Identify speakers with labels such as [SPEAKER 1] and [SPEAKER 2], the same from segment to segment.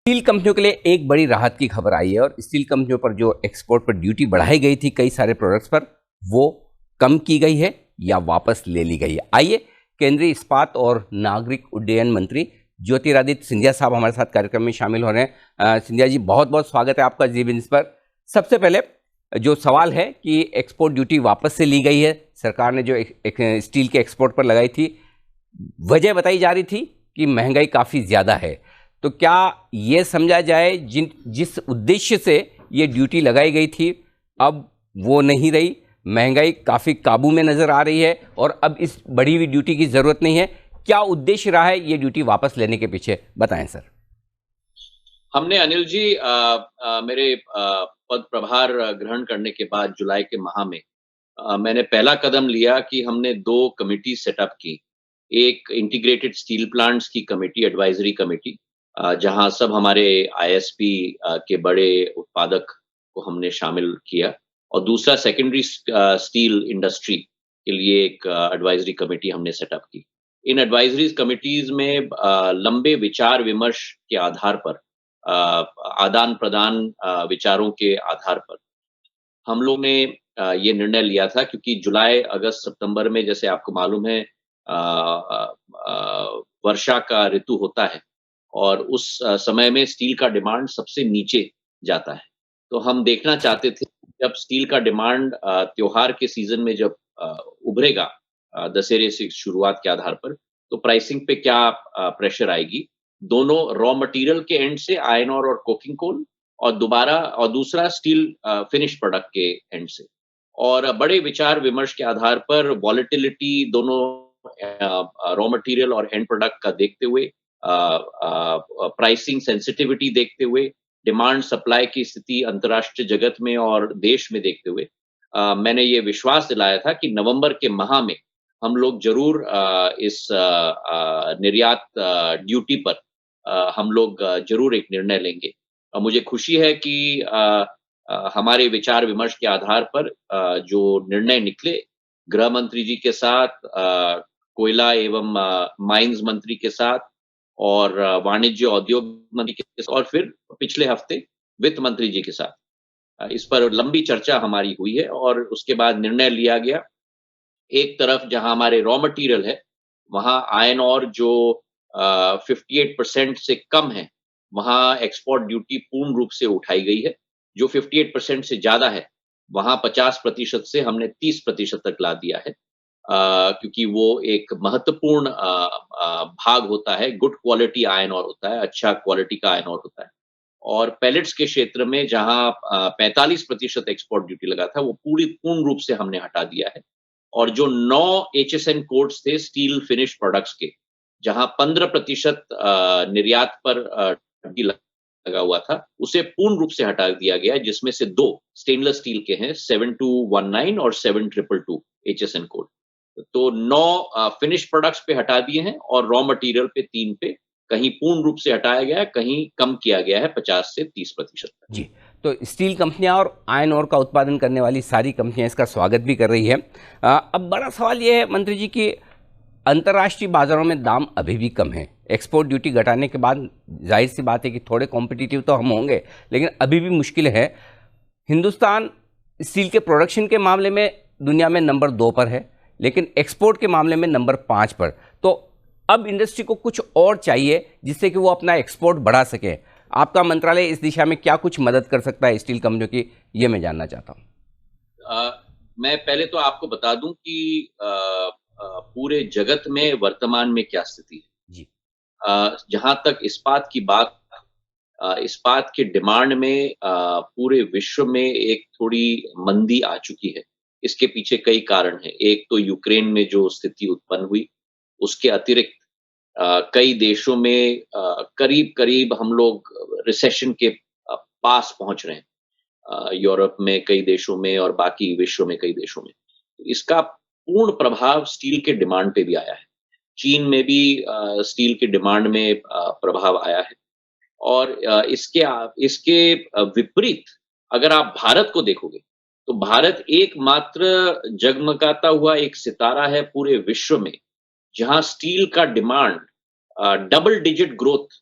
[SPEAKER 1] Steel कंपनियों के लिए एक बड़ी राहत की खबर आई है और स्टील कंपनियों पर जो एक्सपोर्ट पर ड्यूटी बढ़ाई गई थी कई सारे प्रोडक्ट्स पर, वो कम की गई है या वापस ले ली गई है। आइए, केंद्रीय इस्पात और नागरिक उड्डयन मंत्री ज्योतिरादित्य सिंधिया साहब हमारे साथ कार्यक्रम में शामिल हो रहे हैं। सिंधिया जी, बहुत बहुत स्वागत है आपका जी बिज़नेस पर। सबसे पहले जो सवाल है कि एक्सपोर्ट ड्यूटी वापस से ली गई है, सरकार ने जो स्टील के एक्सपोर्ट पर लगाई थी, वजह बताई जा रही थी कि महंगाई काफ़ी ज़्यादा है। तो क्या ये समझा जाए जिस उद्देश्य से ये ड्यूटी लगाई गई थी अब वो नहीं रही, महंगाई काफ़ी काबू में नज़र आ रही है और अब इस बढ़ी हुई ड्यूटी की ज़रूरत नहीं है? क्या उद्देश्य रहा है ये ड्यूटी वापस लेने के पीछे, बताएं सर।
[SPEAKER 2] हमने अनिल जी मेरे पद प्रभार ग्रहण करने के बाद जुलाई के माह में मैंने पहला कदम लिया कि हमने 2 कमिटी सेटअप की। एक इंटीग्रेटेड स्टील प्लांट्स की कमिटी, एडवाइजरी कमिटी, जहां सब हमारे आईएसपी के बड़े उत्पादक को हमने शामिल किया, और दूसरा सेकेंडरी स्टील इंडस्ट्री के लिए एक एडवाइजरी कमिटी हमने सेटअप की। इन एडवाइजरी कमिटीज में लंबे विचार विमर्श के आधार पर, आदान प्रदान विचारों के आधार पर हम लोग ने ये निर्णय लिया था, क्योंकि जुलाई, अगस्त, सितंबर में जैसे आपको मालूम है वर्षा का ऋतु होता है और उस समय में स्टील का डिमांड सबसे नीचे जाता है। तो हम देखना चाहते थे जब स्टील का डिमांड त्योहार के सीजन में जब उभरेगा, दशहरे से शुरुआत के आधार पर, तो प्राइसिंग पे क्या प्रेशर आएगी, दोनों रॉ मटेरियल के एंड से, आयरन और कोकिंग कोल, और दूसरा स्टील फिनिश प्रोडक्ट के एंड से। और बड़े विचार विमर्श के आधार पर वॉलेटिलिटी दोनों रॉ मटेरियल और एंड प्रोडक्ट का देखते हुए, प्राइसिंग सेंसिटिविटी देखते हुए, डिमांड सप्लाई की स्थिति अंतर्राष्ट्रीय जगत में और देश में देखते हुए, मैंने ये विश्वास दिलाया था कि नवंबर के माह में हम लोग जरूर इस निर्यात ड्यूटी पर हम लोग जरूर एक निर्णय लेंगे। मुझे खुशी है कि हमारे विचार विमर्श के आधार पर जो निर्णय निकले, गृह मंत्री जी के साथ, कोयला एवं माइंस मंत्री के साथ, और वाणिज्य उद्योग मंत्री के साथ, और फिर पिछले हफ्ते वित्त मंत्री जी के साथ इस पर लंबी चर्चा हमारी हुई है और उसके बाद निर्णय लिया गया। एक तरफ जहां हमारे रॉ मटेरियल है, वहां आयरन और जो 58% से कम है, वहां एक्सपोर्ट ड्यूटी पूर्ण रूप से उठाई गई है। जो 58% से ज्यादा है, वहां 50% से हमने 30% तक ला दिया है, क्योंकि वो एक महत्वपूर्ण भाग होता है। गुड क्वालिटी आयरन और होता है, अच्छा क्वालिटी का आयरन और होता है। और पैलेट्स के क्षेत्र में जहां 45% एक्सपोर्ट ड्यूटी लगा था, वो पूर्ण रूप से हमने हटा दिया है। और जो 9 एचएसएन कोड्स थे स्टील फिनिश प्रोडक्ट्स के, जहां 15% निर्यात पर ड्यूटी लगा हुआ था, उसे पूर्ण रूप से हटा दिया गया है, जिसमें से 2 स्टेनलेस स्टील के हैं, 7219 और 7222 एचएसएन कोड। तो 9 फिनिश प्रोडक्ट्स पे हटा दिए हैं और रॉ मटेरियल पे 3 पे कहीं पूर्ण रूप से हटाया गया है, कहीं कम किया गया है 50 से 30% तक।
[SPEAKER 1] जी, तो स्टील कंपनियां और आयरन ओर का उत्पादन करने वाली सारी कंपनियां इसका स्वागत भी कर रही है। अब बड़ा सवाल ये है मंत्री जी कि अंतर्राष्ट्रीय बाजारों में दाम अभी भी कम है। एक्सपोर्ट ड्यूटी घटाने के बाद जाहिर सी बात है कि थोड़े कॉम्पिटिटिव तो हम होंगे, लेकिन अभी भी मुश्किल है। हिंदुस्तान स्टील के प्रोडक्शन के मामले में दुनिया में नंबर 2 पर है, लेकिन एक्सपोर्ट के मामले में नंबर 5 पर। तो अब इंडस्ट्री को कुछ और चाहिए जिससे कि वो अपना एक्सपोर्ट बढ़ा सके। आपका मंत्रालय इस दिशा में क्या कुछ मदद कर सकता है स्टील कंपनियों की, ये मैं जानना चाहता हूँ।
[SPEAKER 2] मैं पहले तो आपको बता दूं कि पूरे जगत में वर्तमान में क्या स्थिति है
[SPEAKER 1] जी।
[SPEAKER 2] जहां तक इस्पात की बात, इस्पात के डिमांड में पूरे विश्व में एक थोड़ी मंदी आ चुकी है। इसके पीछे कई कारण हैं। एक तो यूक्रेन में जो स्थिति उत्पन्न हुई, उसके अतिरिक्त कई देशों में करीब-करीब हम लोग रिसेशन के पास पहुंच रहे हैं। यूरोप में कई देशों में और बाकी विश्व में कई देशों में। इसका पूर्ण प्रभाव स्टील के डिमांड पे भी आया है। चीन में भी स्टील के डिमांड में प्रभाव आया है। और इसके विपरीत अगर आप भारत को देखोगे, तो भारत एकमात्र जगमगाता हुआ एक सितारा है पूरे विश्व में, जहां स्टील का डिमांड डबल डिजिट ग्रोथ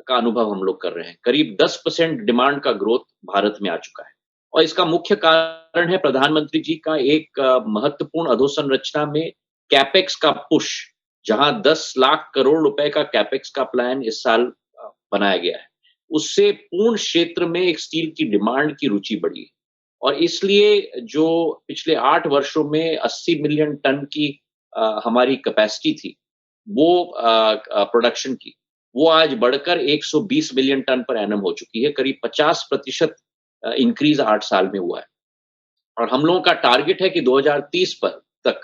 [SPEAKER 2] का अनुभव हम लोग कर रहे हैं। करीब 10% डिमांड का ग्रोथ भारत में आ चुका है और इसका मुख्य कारण है प्रधानमंत्री जी का एक महत्वपूर्ण अधोसंरचना में कैपेक्स का पुश, जहां 10 लाख करोड़ रुपए का कैपेक्स का प्लान इस साल बनाया गया है। उससे पूर्ण क्षेत्र में एक स्टील की डिमांड की रुचि बढ़ी है और इसलिए जो पिछले 8 वर्षों में 80 मिलियन टन की हमारी कैपेसिटी थी, वो प्रोडक्शन की, वो आज बढ़कर 120 मिलियन टन पर एनम हो चुकी है। करीब 50% इंक्रीज 8 साल में हुआ है और हम लोगों का टारगेट है कि 2030 पर तक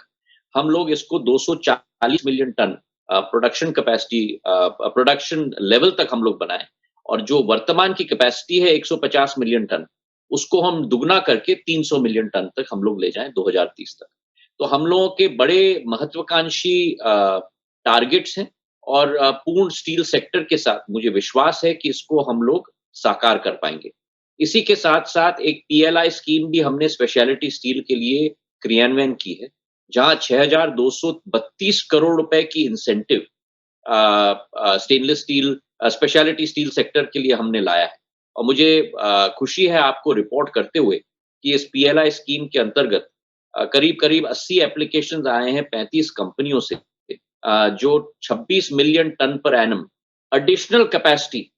[SPEAKER 2] हम लोग इसको 240 million ton production capacity production level तक हम लोग बनाएं और जो वर्तमान की कैपेसिटी है 150 मिलियन टन, उसको हम दुगना करके 300 मिलियन टन तक हम लोग ले जाएं 2030 तक। तो हम लोगों के बड़े महत्वाकांक्षी टारगेट्स हैं और पूर्ण स्टील सेक्टर के साथ मुझे विश्वास है कि इसको हम लोग साकार कर पाएंगे। इसी के साथ-साथ एक पीएलआई स्कीम भी हमने स्पेशलिटी स्टील के लिए क्रियान्वयन की है, जहां 6,232 करोड़ रुपए की incentive stainless steel speciality steel sector के लिए हमने लाया है और मुझे खुशी है आपको रिपोर्ट करते हुए कि इस पीएलआई स्कीम के अंतर्गत करीब-करीब 80 एप्लीकेशंस आए हैं 35 कंपनियों से, जो 26 मिलियन टन पर एनम एडिशनल कैपेसिटी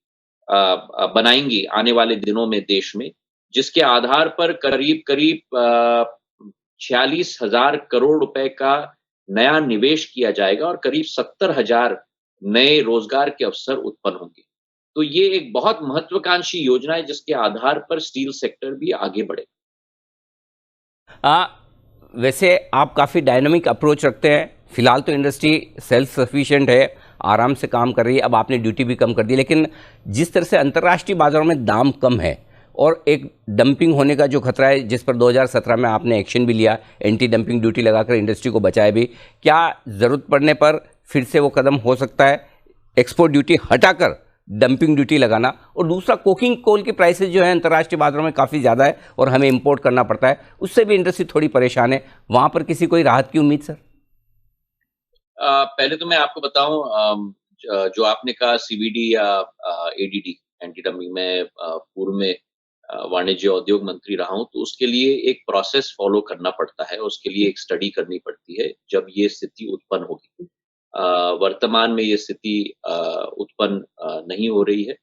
[SPEAKER 2] बनाएंगी आने वाले दिनों में देश में, जिसके आधार पर करीब-करीब 46,000 करोड़ रुपए का नया निवेश किया जाएगा और करीब 70,000 नए रोजगार के अवसर उत्पन्न होंगे। तो ये एक बहुत महत्वाकांक्षी योजना है जिसके आधार पर स्टील सेक्टर भी आगे बढ़े।
[SPEAKER 1] आ, वैसे आप काफ़ी डायनामिक अप्रोच रखते हैं। फिलहाल तो इंडस्ट्री सेल्फ सफिशिएंट है, आराम से काम कर रही है। अब आपने ड्यूटी भी कम कर दी, लेकिन जिस तरह से अंतर्राष्ट्रीय बाजारों में दाम कम है और एक डंपिंग होने का जो खतरा है, जिस पर 2017 में आपने एक्शन भी लिया, एंटी डंपिंग ड्यूटी लगाकर इंडस्ट्री को बचाया भी, क्या ज़रूरत पड़ने पर फिर से वो कदम हो सकता है एक्सपोर्ट ड्यूटी हटाकर डंपिंग ड्यूटी लगाना? और दूसरा, कोकिंग कोल की प्राइसेस जो है अंतर्राष्ट्रीय बाजारों में काफ़ी ज़्यादा है और हमें इंपोर्ट करना पड़ता है, उससे भी इंडस्ट्री थोड़ी परेशान है। वहाँ पर किसी कोई राहत की उम्मीद सर?
[SPEAKER 2] पहले तो मैं आपको बताऊं, जो आपने कहा सीवीडी या एडीडी एंटी डंपिंग में पूर्व में वाणिज्य उद्योग मंत्री रहा हूं, तो उसके लिए एक प्रोसेस फॉलो करना पड़ता है, उसके लिए एक स्टडी करनी पड़ती है जब ये स्थिति उत्पन्न होगी। वर्तमान में ये स्थिति उत्पन्न नहीं हो रही है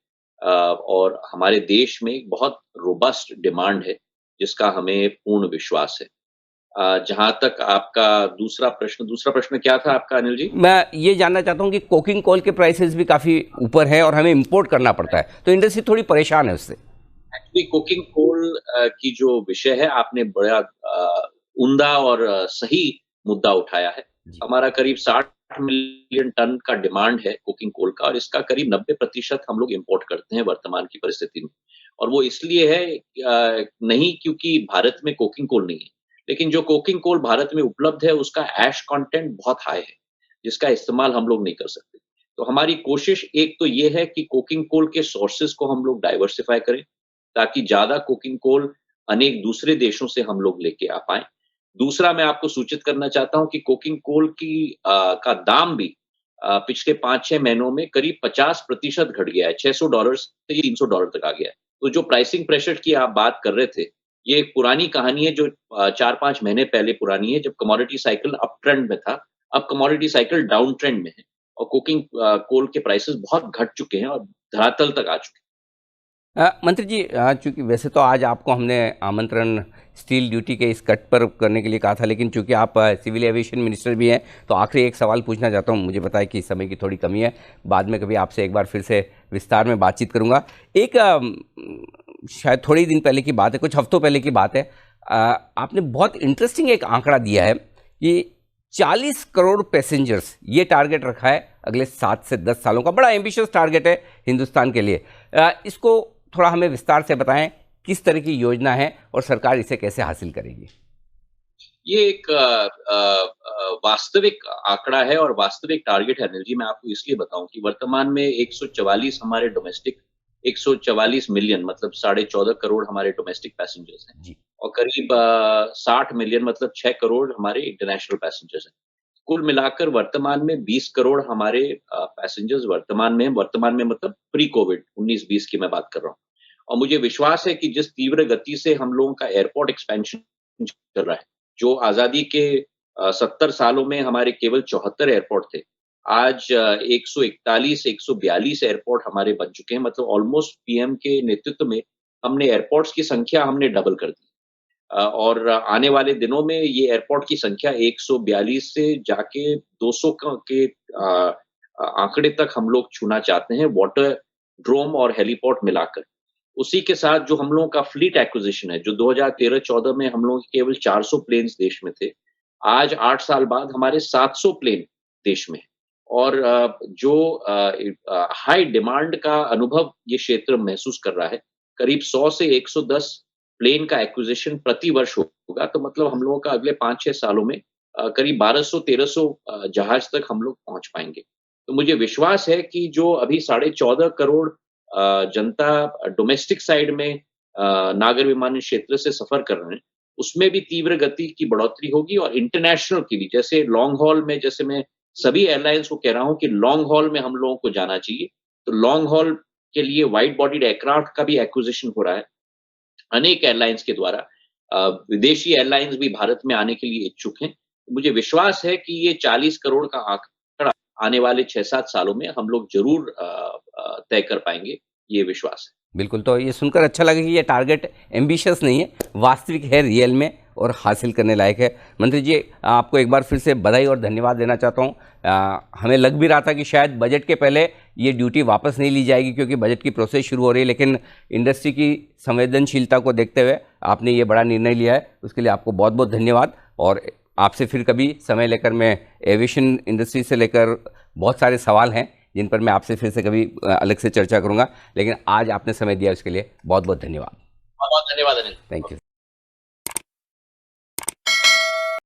[SPEAKER 2] और हमारे देश में एक बहुत रोबस्ट डिमांड है जिसका हमें पूर्ण विश्वास है। जहाँ तक आपका दूसरा प्रश्न क्या था आपका अनिल जी?
[SPEAKER 1] मैं ये जानना चाहता हूँ कि कोकिंग कोल के प्राइसेस भी काफ़ी ऊपर है और हमें इंपोर्ट करना पड़ता है, तो इंडस्ट्री थोड़ी परेशान है उससे।
[SPEAKER 2] एक्चुअली कोकिंग कोल की जो विषय है, आपने बड़ा उम्दा और सही मुद्दा उठाया है। हमारा करीब 60 मिलियन टन का डिमांड है कोकिंग कोल का और इसका करीब 90% हम लोग इंपोर्ट करते हैं वर्तमान की परिस्थिति में। और वो इसलिए है नहीं क्योंकि भारत में कोकिंग कोल नहीं है, लेकिन जो कोकिंग कोल भारत में उपलब्ध है उसका ऐश कंटेंट बहुत हाई है, जिसका इस्तेमाल हम लोग नहीं कर सकते। तो हमारी कोशिश एक तो ये है कि कोकिंग कोल के सोर्सेज को हम लोग डाइवर्सिफाई करें, ताकि ज़्यादा कोकिंग कोल अनेक दूसरे देशों से हम लोग लेके आ पाएँ। दूसरा, मैं आपको सूचित करना चाहता हूँ कि कोकिंग कोल का दाम भी पिछले 5-6 महीनों में करीब 50% घट गया है। $600 से $300 तक आ गया है। तो जो प्राइसिंग प्रेशर की आप बात कर रहे थे, ये एक पुरानी कहानी है जो 4-5 महीने पहले पुरानी है, जब कमोडिटी साइकिल अप ट्रेंड में था। अब कमोडिटी साइकिल डाउन ट्रेंड में है और कोकिंग कोल के प्राइसेस बहुत घट चुके हैं और धरातल तक आ चुके हैं।
[SPEAKER 1] मंत्री जी, चूंकि वैसे तो आज आपको हमने आमंत्रण स्टील ड्यूटी के इस कट पर करने के लिए कहा था, लेकिन चूंकि आप सिविल एविएशन मिनिस्टर भी हैं, तो आखिरी एक सवाल पूछना चाहता हूं। मुझे पता है कि समय की थोड़ी कमी है, बाद में कभी आपसे एक बार फिर से विस्तार में बातचीत करूंगा। एक शायद थोड़े ही दिन पहले की बात है, कुछ हफ्तों पहले की बात है, आपने बहुत इंटरेस्टिंग एक आंकड़ा दिया है कि 40 करोड़ पैसेंजर्स, ये टारगेट रखा है अगले 7 से 10 सालों का। बड़ा एम्बिशियस टारगेट है हिंदुस्तान के लिए। इसको थोड़ा हमें विस्तार से बताएं, किस तरह की योजना है और सरकार इसे कैसे हासिल करेगी?
[SPEAKER 2] ये एक वास्तविक आंकड़ा है और वास्तविक टारगेट है अनिल जी। मैं आपको इसलिए बताऊं कि वर्तमान में 144 हमारे डोमेस्टिक 144 मिलियन मतलब 14.5 करोड़ हमारे डोमेस्टिक पैसेंजर्स हैं
[SPEAKER 1] जी।
[SPEAKER 2] और करीब 60 मिलियन मतलब 6 करोड़ हमारे इंटरनेशनल पैसेंजर्स हैं। कुल मिलाकर वर्तमान में 20 करोड़ हमारे पैसेंजर्स वर्तमान में मतलब प्री कोविड 19-20 की मैं बात कर रहा हूँ। और मुझे विश्वास है कि जिस तीव्र गति से हम लोगों का एयरपोर्ट एक्सपेंशन चल रहा है, जो आज़ादी के 70 सालों में हमारे केवल 74 एयरपोर्ट थे, आज 141, 142 एयरपोर्ट हमारे बन चुके हैं। मतलब ऑलमोस्ट पीएम के नेतृत्व में हमने एयरपोर्ट्स की संख्या हमने डबल कर दी। और आने वाले दिनों में ये एयरपोर्ट की संख्या 142 से जाके 200 के आंकड़े तक हम लोग छूना चाहते हैं, वाटर ड्रोम और हेलीपोर्ट मिलाकर। उसी के साथ जो हम लोगों का फ्लीट एक्विजिशन है, जो 2013-14 में हम लोग केवल 400 प्लेन्स देश में थे, आज 8 साल बाद हमारे 700 प्लेन देश में है। और जो हाई डिमांड का अनुभव ये क्षेत्र महसूस कर रहा है, करीब 100 से 110 प्लेन का एक्विजिशन प्रति वर्ष होगा। तो मतलब हम लोगों का अगले 5-6 सालों में करीब 1200-1300 जहाज तक हम लोग पहुंच पाएंगे। तो मुझे विश्वास है कि जो अभी 14.5 करोड़ जनता डोमेस्टिक साइड में नागर विमानन क्षेत्र से सफर कर रहे हैं, उसमें भी तीव्र गति की बढ़ोतरी होगी। और इंटरनेशनल की भी, जैसे लॉन्ग हॉल में, जैसे मैं सभी एयरलाइंस को कह रहा हूं कि लॉन्ग हॉल में हम लोगों को जाना चाहिए, तो लॉन्ग हॉल के लिए वाइड बॉडीड एयरक्राफ्ट का भी एक्विजिशन हो रहा है अनेक एयरलाइंस के द्वारा। विदेशी एयरलाइंस भी भारत में आने के लिए इच्छुक हैं। मुझे विश्वास है कि ये 40 करोड़ का आंकड़ा आने वाले 6-7 सालों में हम लोग जरूर तय कर पाएंगे, ये विश्वास है।
[SPEAKER 1] बिल्कुल, तो ये सुनकर अच्छा लगा कि ये टारगेट एम्बिशियस नहीं है, वास्तविक है, रियल में, और हासिल करने लायक है। मंत्री जी, आपको एक बार फिर से बधाई और धन्यवाद देना चाहता हूँ। हमें लग भी रहा था कि शायद बजट के पहले ये ड्यूटी वापस नहीं ली जाएगी, क्योंकि बजट की प्रोसेस शुरू हो रही है, लेकिन इंडस्ट्री की संवेदनशीलता को देखते हुए आपने ये बड़ा निर्णय लिया है, उसके लिए आपको बहुत बहुत धन्यवाद। और आपसे फिर कभी समय लेकर, मैं एविएशन इंडस्ट्री से लेकर बहुत सारे सवाल हैं जिन पर मैं आपसे फिर से कभी अलग से चर्चा करूंगा, लेकिन आज आपने समय दिया उसके लिए बहुत बहुत धन्यवाद।
[SPEAKER 2] बहुत धन्यवाद अनिल।
[SPEAKER 1] Thank you.